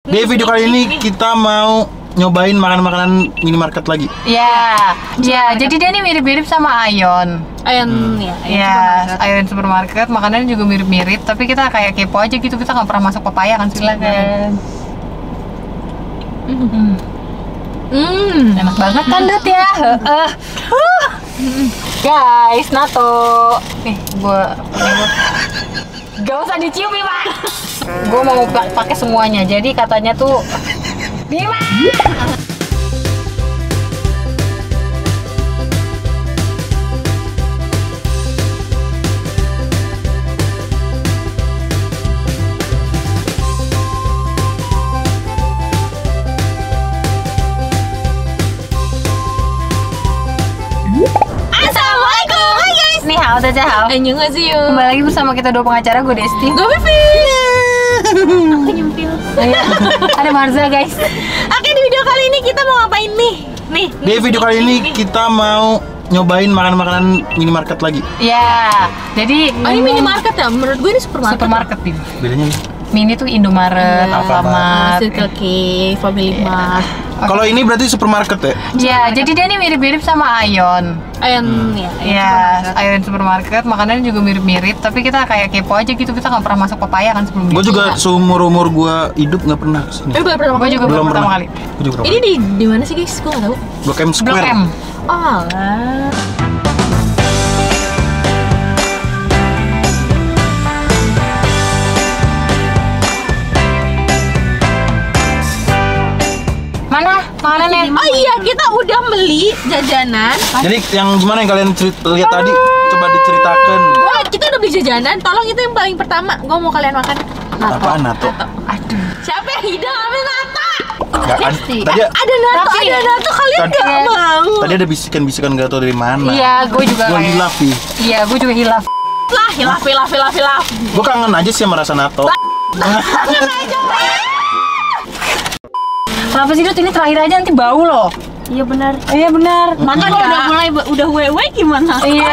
Di video kali ini kita mau nyobain makanan-makanan minimarket lagi. Ya, jadi dia ini mirip-mirip sama Aeon. Aeon supermarket. Makanannya juga mirip-mirip, tapi kita kayak kepo aja gitu, kita nggak pernah masuk Papaya kan, silakan. Enak banget kan Dut ya? Guys, nato. Gua gak usah dicium Bima. Gue mau pakai semuanya, jadi katanya tuh Bima. Assalamualaikum, hai guys. Nih hao, dadah hao. Annyeonghaseyo. Kembali lagi bersama kita dua pengacara, gue Desti. Gue Vivi. Aku nyempil. Ada Marza guys. Oke, di video kali ini kita mau ngapain nih? Di video kali ini kita mau nyobain makanan-makanan minimarket lagi. Ya, jadi Ini minimarket ya? Menurut gue ini supermarket. Bim. Bedanya nih. Mini tuh Indomaret, Alfamart. Circle K, Family Mart. Kalau ini berarti supermarket ya? Ya, jadi dia ini mirip-mirip sama Aeon. Aeon supermarket. Makanannya juga mirip-mirip, tapi kita kayak kepo aja gitu, kita nggak pernah masuk Papaya kan sebelumnya. Gue juga seumur-umur gue hidup nggak pernah kesini. Gue juga belum pertama kali. Gua juga Ini di mana sih guys? Gue nggak tahu. Blok M Blok Square. M. Oh, Mana makanannya? oh iya, kita udah beli jajanan. Jadi yang gimana yang kalian lihat tadi? Coba diceritakan. Kita udah beli jajanan. Tolong itu yang paling pertama. Gue mau kalian makan. Apaan nato? Aduh. Siapa yang hidang ambil nata? Nggak, tadi Ada nato, kalian Tadi- gak mau. tadi ada bisikan-bisikan nggak tahu dari mana. Iya, gue juga Gue kayak- hilaf nih. Iya, gue juga hilaf. Lah, hilaf. Gue kangen aja sih sama rasa nato. Kenapa sih Dut? Ini terakhir aja nanti bau loh. Iya benar. Iya benar. Makan Iya. udah wewe gimana? Iya.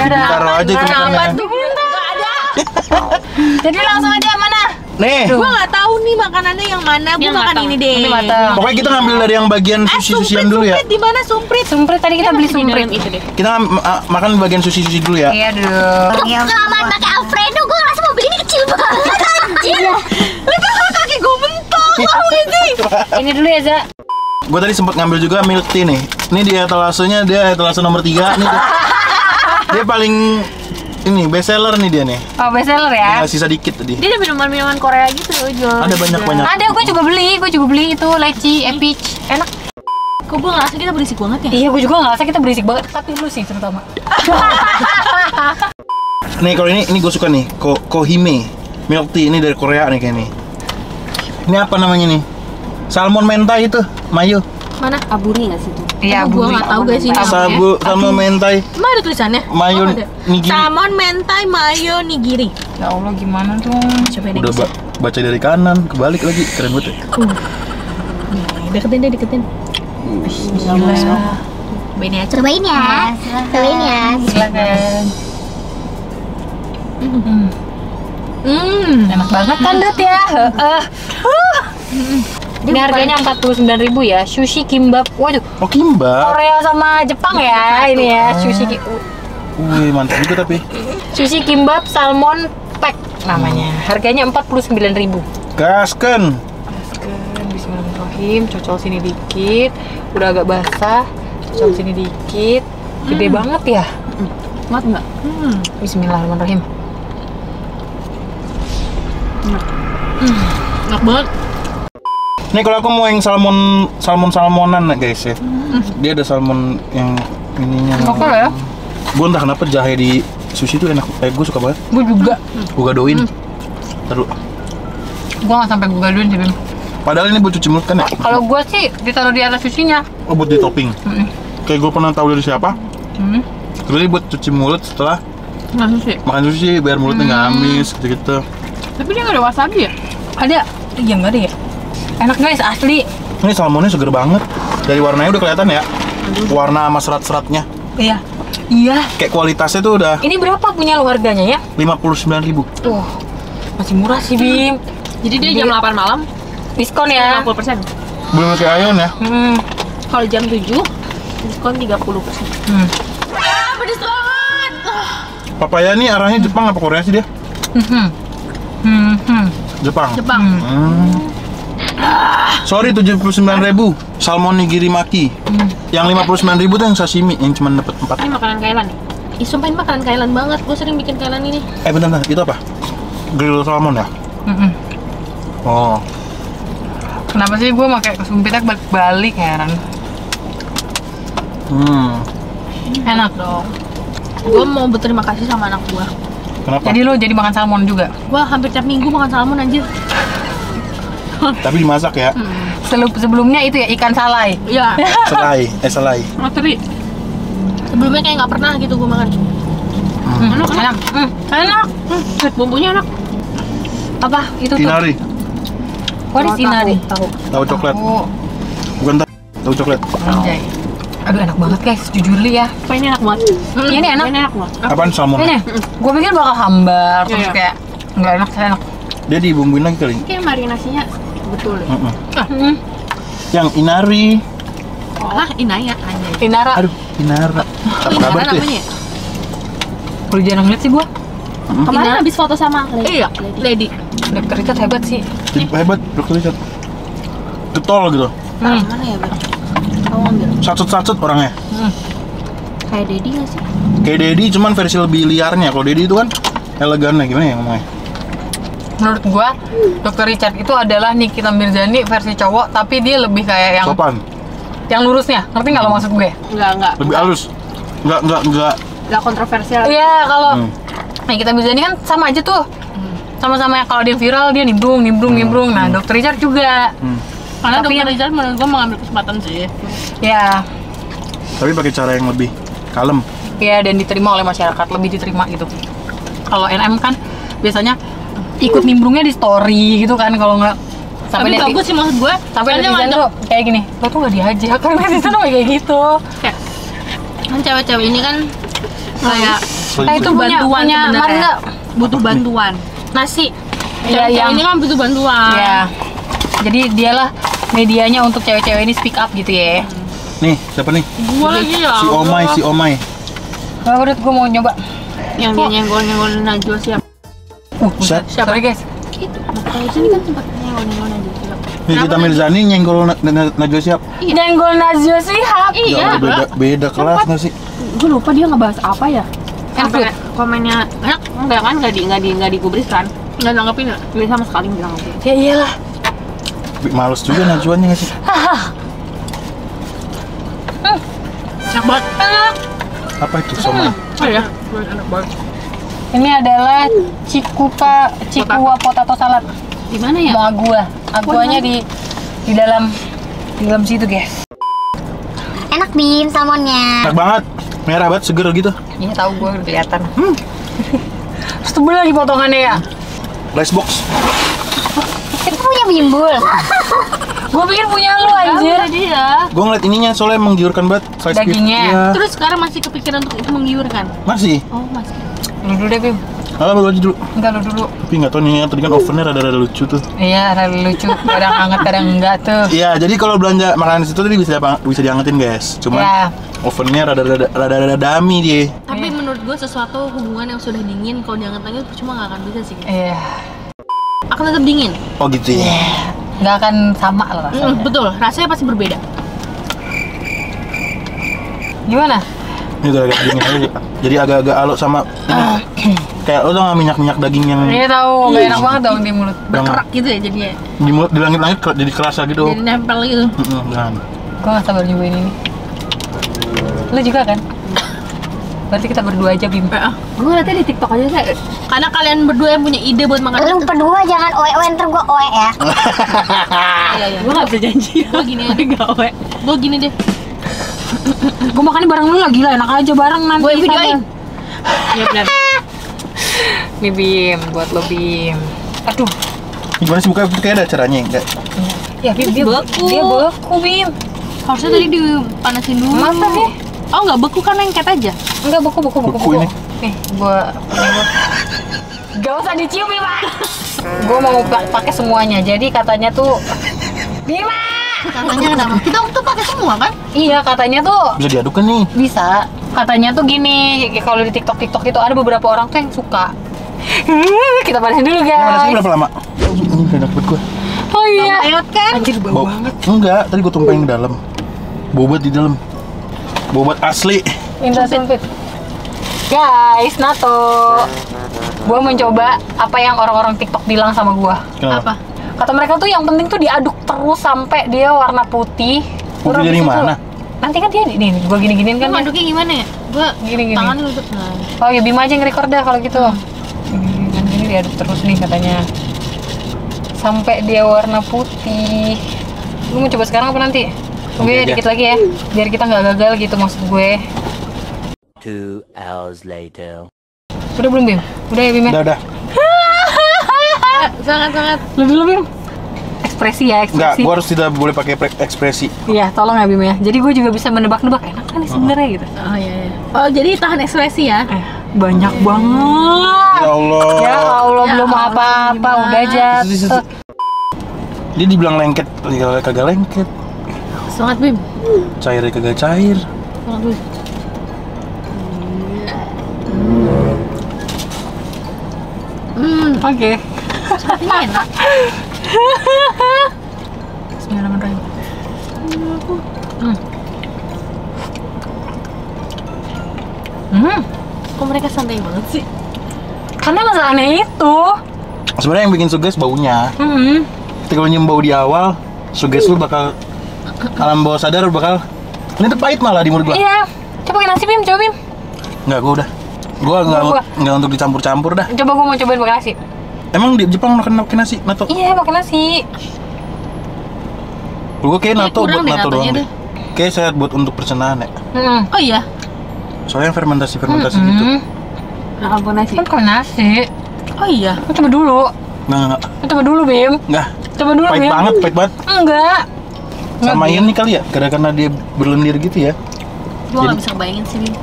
Udah. Taruh aja itu makannya. Enggak ada. Jadi langsung aja mana? Nih, Gua nggak tahu nih makanannya yang mana. Gua makan ini deh. Ini matang. pokoknya kita ngambil dari yang bagian sushi-sushian dulu ya. Sumprit di mana sumprit? Sumprit tadi kita beli sumprit. Itu deh. Kita makan bagian sushi-sushi dulu ya. Iya dong. Kelamaan pakai Alfredo, gue ngerasa mobil ini kecil banget anjir. Lihat kaki gue mentok. Tahu sih? Ini dulu ya, Za. Gue tadi sempat ngambil juga milk tea nih. Ini di etalasenya, dia etalase nomor 3 nih. Dia paling ini best seller nih dia nih. Oh, best seller ya. Ya, sisa dikit tadi. Dia ada minuman Korea gitu loh, jual. Ada banyak-banyak. Ada, gue juga beli itu leci, peach. Enak. Kok gue ngerasa kita berisik banget ya? Iya, gue juga ngerasa kita berisik banget, tapi lu sih terutama. Nih kalau ini gue suka nih, Kohime milk tea ini dari Korea nih kayak nih. Ini apa namanya nih? Salmon mentai itu, mayo. Mana? Aburi nggak sih tuh? Iya, Gue nggak tahu guys ini. Salmon mentai, Emang ada tulisannya? mayo Oh, ada. nigiri. Salmon mentai mayo nigiri. Ya Allah, gimana dong? Coba deh. Udah baca dari kanan, kebalik lagi, keren banget ya. Deketin. Bismillah. Bini aja. Cobain ya. Cobain ya. Silakan. Enak banget kan Dut ya? Ini harganya 49.000 ya, sushi kimbap. Waduh, Oh kimbap. Korea sama Jepang ya ini ya, Wih mantap juga tapi. sushi kimbap salmon pack namanya. Harganya 49.000. Gasken. Bismillahirrahmanirrahim, cocol sini dikit. Udah agak basah, cocol sini dikit. Gede banget ya. Mat nggak? Bismillahirrahmanirrahim. Enak banget. Nih kalau aku mau yang salmonan guys ya. Dia ada salmon yang ininya. Oke ya. Gue entah kenapa jahe di sushi tuh enak. Gue suka banget. Gue juga. Gue gadoin. Terus. Gue nggak sampai gue gaduhin sih Bim. Padahal ini buat cuci mulut kan ya? Kalau gue sih ditaruh di atas susinya. Oh buat di topping. Kayak gue pernah tahu dari siapa. Terus ini buat cuci mulut setelah makan sushi biar mulutnya nggak amis gitu-gitu. Tapi dia nggak ada wasabi ya? Ada? Iya nggak ada ya? Enak guys, asli. Ini salmonnya seger banget. Dari warnanya udah kelihatan ya. Warna sama serat-seratnya. Iya. Iya. Kayak kualitasnya tuh udah Ini berapa punya lo harganya ya? 59.000. Masih murah sih Bim. Jadi dia jam 8 malam Diskon ya. 50%. Belum pakai Ayon ya? Kalau jam 7 diskon 30%. Pedes banget. Papaya nih arahnya Jepang apa Korea sih dia? Jepang. Jepang. Sorry 79.000 salmon nigiri maki. Yang 59.000 tuh yang sashimi yang cuma dapat 4. Ini makanan Thailand nih. Ih, sumpah ini makanan Thailand banget. Gue sering bikin Thailand ini. Bentar, itu apa? Grill salmon ya? Oh, Kenapa sih gue pakai kesumpitnya balik heran? Enak dong. Gue mau berterima kasih sama anak gue. kenapa? Jadi lo jadi makan salmon juga? Gue hampir tiap minggu makan salmon anjir. Tapi dimasak ya? Sebelumnya itu ya ikan salai. Iya. Selai. Materi. Sebelumnya kayak nggak pernah gitu gue makan. Enak. Bumbunya enak. Apa itu tuh? Inari, What is inari? tahu coklat. Oh, Bukan tahu coklat. anjay. Aduh enak banget guys, jujur li ya. Apa ini enak banget? Ini enak. Ini enak banget. Apaan salmon? Ini, gue pikir bakal hambar, terus Iya. kayak nggak enak. Dia dibumbuin lagi kali. Kayak marinasinya betul ya. Yang inari. Ah, inaya anjay. Inara, Aduh, inara. Apa Inara kabar tuh? Ya? namanya? perlu jarang lihat sih gue. Kemarin habis foto sama Lady. Iya, Lady. Dokter Richard hebat sih. Jadi hebat, dokter Richard. Getol gitu. Mana ya, Bang? Kamu ambil. Sacet-sacet orangnya. Kayak Dedi nggak sih? Kayak Dedi cuman versi lebih liarnya. Kalau Dedi itu kan elegannya gimana ya ngomongnya? Menurut gue, Dokter Richard itu adalah Nikita Mirzani versi cowok, tapi dia lebih kayak yang Sopan, yang lurusnya. Ngerti nggak lo maksud gue? Enggak. lebih halus. Enggak. Enggak kontroversial. Iya, kalau Nikita Mirzani kan sama aja tuh. Sama-sama kalau dia viral dia nimbrung. Nah, Dokter Richard juga. Karena Tapi Dokter Richard menurut gue mengambil kesempatan sih. Ya, Tapi pakai cara yang lebih kalem. ya dan diterima oleh masyarakat, lebih diterima gitu. Kalau NM kan biasanya ikut nimbrungnya di story gitu kan, kalau nggak Tapi bagus sih maksud gue. sampai netizen tuh kayak gini, lo tuh nggak diajak kan netizen tuh kayak gitu. Kan cewek-cewek ini kan kayak Itu punya sebenarnya. Marga Butuh bantuan. nasi. Ya, yang ini kan butuh bantuan. ya. Jadi dialah medianya untuk cewek-cewek ini speak up gitu ya. Nih, siapa nih? Gue lagi ya. Si Omai. Wah, udah gue mau nyoba. Yang dia nyenggol-nyenggol Najwa siap. Siap. Sorry guys. Gitu. Makanya sini kan sempat nyenggol-nyenggol Najwa siap. Nikita Mirzani nyenggol Najwa Shihab. Nyenggol Najwa Shihab. Iya. Beda kelas nggak sih? Gue lupa dia ngebahas apa ya. Sampai Komennya enak enggak kan nggak digubris kan? Nggak nanggepin ya? Dia sama sekali nggak nanggepin. ya iyalah. Males juga Najwanya nggak sih? Enak banget. Enak. Apa itu somai? Oh ya. Enak banget. Ini adalah Cikua potato salad. Di mana ya? Mau aguanya di dalam situ guys. Enak Bim salmonnya. Enak banget. Merah banget, seger gitu. Iya tahu gue udah kelihatan. Terus tebel lagi potongannya ya. Rice box. Kita punya bimbul. Gue pikir punya lu anjir. Tadi ya. Gue ngeliat ininya soalnya menggiurkan banget. Slice Dagingnya. Iya. Terus sekarang masih kepikiran untuk itu menggiurkan? Masih. Oh masih. Lu dulu deh Bim. Apa baru aja dulu. Enggak lu dulu. Tapi nggak tahu nih tadi kan ovennya rada-rada lucu tuh. Iya, rada lucu. Kadang hangat, kadang enggak tuh. Iya, jadi kalau belanja makanan di situ tadi bisa diangetin guys. Cuman Ya. ovennya rada-rada dummy dia. Tapi menurut gue sesuatu hubungan yang sudah dingin kalau diangkat lagi cuma nggak akan bisa sih. Iya. Akan tetap dingin. Oh gitu ya. Nggak akan sama loh rasanya. Betul. Rasanya pasti berbeda. Gimana? Ini udah agak dingin aja. Jadi agak-agak alot sama kayak lo tau nggak minyak daging yang Iya tahu, nggak enak banget dong di mulut. Berkerak gitu ya jadinya. di mulut di langit-langit jadi kerasa gitu. Jadi nempel gitu. Jangan. Gue nggak sabar nyobain ini. Lu juga kan? Berarti kita berdua aja Bim. Gue ngeliatnya di TikTok aja saya. Karena kalian berdua yang punya ide buat makan Lu berdua jangan oe-oe ntar gua oe ya. Iya. Gue nggak bisa janji. Gue gini aja. Gue gini deh. Gue makannya bareng lu lah, gila enak aja bareng nanti. Gue videoin. Iya benar. Nih Bim, buat lo Bim. Aduh. Gimana sih buka kayak ada caranya enggak? Ya Bim, dia beku Bim. Harusnya tadi dipanasin dulu. Masa sih? Oh nggak beku kan lengket aja. Enggak beku. Beku ini. Nih, gua. Gak usah dicium Bim. gue mau pakai semuanya. Jadi katanya tuh Bima. Katanya kenapa? Kita tuh pakai semua kan? Iya, katanya tuh Bisa diaduk kan nih? bisa. Katanya tuh gini, kalau di TikTok itu ada beberapa orang tuh yang suka. Kita panasin dulu, Panasnya guys. berapa lama? Ini udah dapet gue. Oh iya. Enak kan? Anjir, bau banget. Enggak, tadi gue tumpahin ke dalam. Bobat di dalam. Bobat asli. Minta sempit. Guys, Nato. Gua mencoba apa yang orang-orang TikTok bilang sama gua. Kenapa? Kata mereka tuh yang penting tuh diaduk terus sampai dia warna putih. Putih Udah dari habis itu- mana? Nanti kan dia nih, gua gini-giniin kan. Kan dia. aduknya gimana ya? Gua Gini-gini. tangan lutut. Nah. Oh ya Bima aja yang record dah kalau gitu. Gini diaduk terus nih katanya. Sampai dia warna putih. Lu mau coba sekarang apa nanti? Tunggu ya Nanti aja. dikit lagi ya. Biar kita nggak gagal gitu maksud gue. 2 hours later. Udah belum Bim? Udah ya Bim ya? Udah. Sangat-sangat. Lu dulu Bim. Ekspresi ya, Enggak, ekspresi. gue harus tidak boleh pakai ekspresi. Iya, tolong ya Bim ya. Jadi gue juga bisa menebak-nebak enak kan nih sebenarnya gitu. Oh iya. Oh jadi tahan ekspresi ya? Banyak banget. Ya Allah. Ya Allah, Ya belum Allah, apa-apa, gimana? udah jatuh. Dia dibilang lengket, kagak lengket. Semangat Bim. Cairnya kagak cair. Semangat Bim. Oke. Sepertinya enak. Bismillahirrahmanirrahim. Kok mereka santai banget sih? Karena masalahnya itu. Sebenarnya yang bikin suges baunya. Ketika lu nyium bau di awal, suges lu bakal alam bawah sadar bakal ini tuh pahit malah di mulut gua. Iya. Coba pakai nasi Bim, coba Bim. Enggak, gua udah. Gua enggak untuk dicampur-campur dah. Coba gue mau cobain pakai nasi. Emang di Jepang makan nasi, nato? Iya, pakai nasi. Gua kayak nato kurang buat deh nato natonya doang deh. Kayak sehat buat untuk pencernaan ya. Oh iya. Soalnya fermentasi gitu. Nah, apa nasi? Kan pakai nasi. Oh iya. Lu coba dulu. Enggak. Lu coba dulu Bim. Enggak. Coba dulu Pahit Bim. banget. Enggak. Sama Bim. ini kali ya, karena dia berlendir gitu ya. Gua nggak bisa bayangin sih Bim.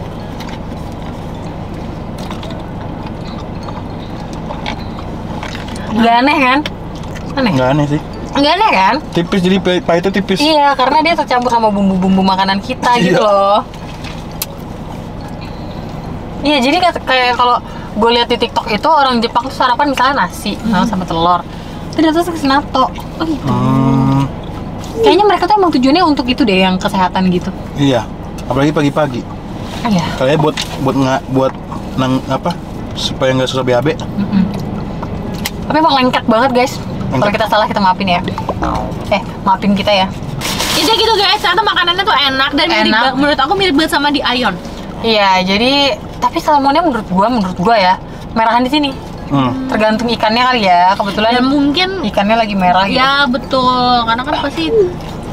Nggak aneh kan? Aneh? Enggak aneh sih. Nggak aneh kan? Tipis, jadi pahitnya tipis. Iya, karena dia tercampur sama bumbu-bumbu makanan kita gitu Iya. loh. Iya, jadi kayak kalau gue lihat di TikTok itu orang Jepang tuh sarapan misalnya nasi sama telur. Ternyata kasih nato. Oh gitu. Kayaknya mereka tuh emang tujuannya untuk itu deh, yang kesehatan gitu. Iya. Apalagi pagi-pagi. Iya. Kayaknya buat supaya nggak susah BAB. Tapi emang lengket banget guys. Kalau Lengket. kita salah kita maafin ya. Maafin kita ya. Ya gitu guys, ternyata makanannya tuh enak dan Enak. menurut aku mirip banget sama di Ion. Iya, jadi tapi salmonnya menurut gua ya merahan di sini. Tergantung ikannya kali ya. Kebetulan Dan mungkin ikannya lagi merah gitu. ya betul, karena kan pasti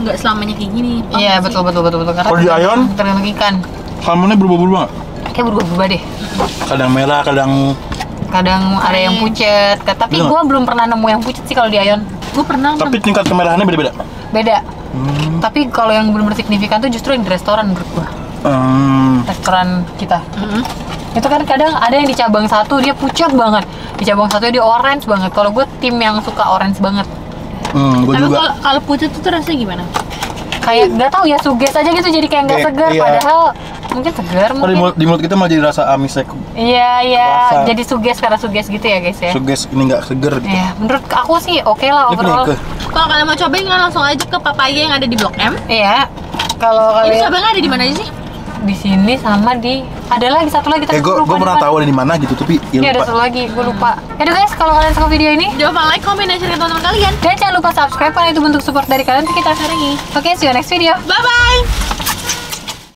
nggak selamanya kayak gini. Paham Iya, nggak sih? betul. Karena Kalau di Ion? tergantung ikan. Salmonnya berubah-ubah nggak? Kayak berubah-ubah deh. Kadang merah, kadang Kadang ada yang pucet, tapi Iya. gua belum pernah nemu yang pucet sih kalau di Ion. Gue pernah tapi tingkat kemerahannya beda-beda. Beda. Tapi kalau yang benar-benar signifikan tuh justru yang di restoran menurut gua. Restoran kita. Itu kan kadang ada yang di cabang satu dia pucat banget, di cabang satu dia orange banget. Kalau gue tim yang suka orange banget. Gue Tapi juga. kalau pucet itu rasanya gimana? Kayak nggak tahu ya, suges aja gitu, jadi kayak nggak Kayak- segar. iya. Padahal mungkin segar Oh, mungkin. di mulut kita malah jadi rasa amisnya Iya. Rasa. Jadi suges karena suges gitu ya guys ya. suges, ini nggak seger gitu. Iya, menurut aku sih oke lah Ini overall. ke Kalau kalian mau cobain kan langsung aja ke Papaya yang ada di Blok M. Iya. Kalau Ini kalian cabangnya ada di mana aja sih? di sini sama di ada lagi satu lagi tapi gue gua lupa pernah di mana. tahu ada di mana gitu, tapi Iya, ada lupa. satu lagi, gue lupa. Yaudah guys, kalau kalian suka video ini Jangan lupa like, comment, dan share ke teman-teman kalian. dan jangan lupa subscribe karena itu bentuk support dari kalian untuk kita hari ini. Oke, see you next video. Bye-bye!